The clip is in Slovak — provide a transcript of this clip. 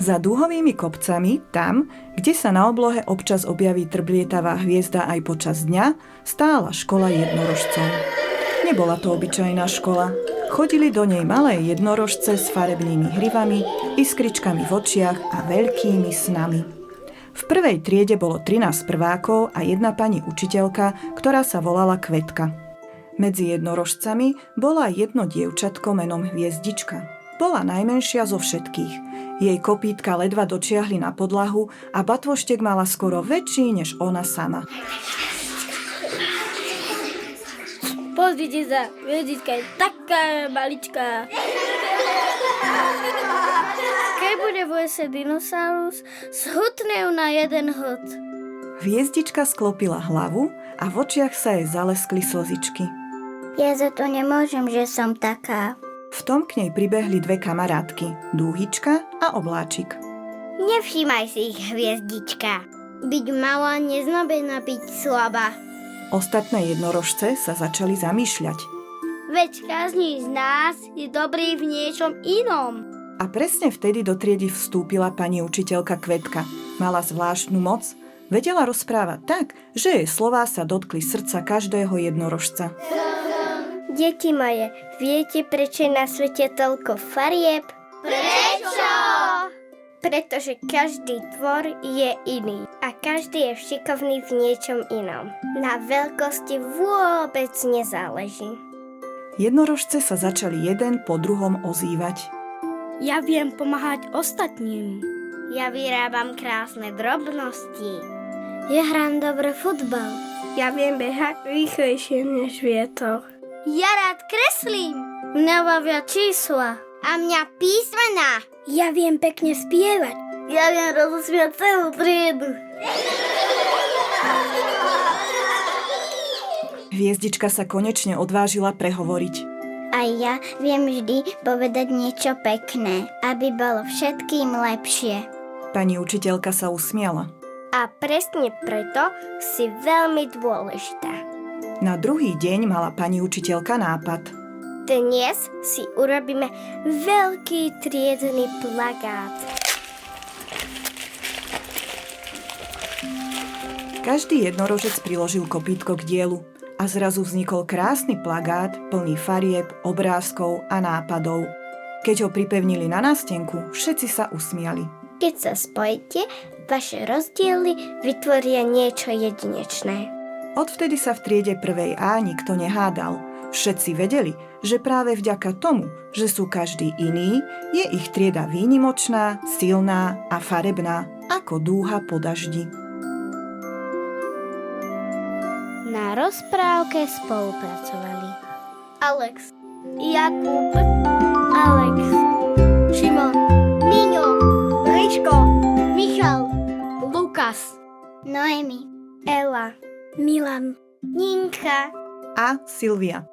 Za dúhovými kopcami, tam, kde sa na oblohe občas objaví trblietavá hviezda aj počas dňa, stála škola jednorožcov. Nebola to obyčajná škola. Chodili do nej malé jednorožce s farebnými hrivami, iskričkami v očiach a veľkými snami. V prvej triede bolo 13 prvákov a jedna pani učiteľka, ktorá sa volala Kvetka. Medzi jednorožcami bola jedno dievčatko menom Hviezdička. Bola najmenšia zo všetkých. Jej kopítka ledva dočiahli na podlahu a batvoštek mala skoro väčší než ona sama. Pozrite sa, Hviezdička je taká maličká. Keď bude v lese dinosaurus, zhutne ju na jeden hod. Hviezdička sklopila hlavu a v očiach sa jej zaleskli slzičky. Ja za to nemôžem, že som taká. V tom k nej pribehli dve kamarátky, Dúhička a Obláčik. Nevšímaj si ich, Hviezdička. Byť malá neznamená byť slabá. Ostatné jednorožce sa začali zamýšľať. Veď každý z nás je dobrý v niečom inom. A presne vtedy do triedy vstúpila pani učiteľka Kvetka. Mala zvláštnu moc, vedela rozprávať tak, že jej slová sa dotkli srdca každého jednorožca. Deti moje, viete, prečo je na svete toľko farieb? Prečo? Pretože každý tvor je iný a každý je šikovný v niečom inom. Na veľkosti vôbec nezáleží. Jednorožce sa začali jeden po druhom ozývať. Ja viem pomáhať ostatným. Ja vyrábam krásne drobnosti. Ja hrám dobre futbal. Ja viem behať rýchlejšie než vietor. Ja rád kreslím. Mňa bavia čísla. A mňa písmená. Ja viem pekne spievať. Ja viem rozosmiať celú triedu. Hviezdička sa konečne odvážila prehovoriť. A ja viem vždy povedať niečo pekné, aby bolo všetkým lepšie. Pani učiteľka sa usmiala. A presne preto si veľmi dôležitá. Na druhý deň mala pani učiteľka nápad. Dnes si urobíme veľký triedny plagát. Každý jednorožec priložil kopítko k dielu a zrazu vznikol krásny plagát plný farieb, obrázkov a nápadov. Keď ho pripevnili na nástenku, všetci sa usmiali. Keď sa spojíte, vaše rozdiely vytvoria niečo jedinečné. Odvtedy sa v triede prvej A nikto nehádal. Všetci vedeli, že práve vďaka tomu, že sú každý iný, je ich trieda výnimočná, silná a farebná, ako dúha po daždi. Na rozprávke spolupracovali Alex, Jakub, Alex, Šimon, Miňo, Riško, Michal, Lukas, Noemi. Ela, Milan, Ninka A Silvia.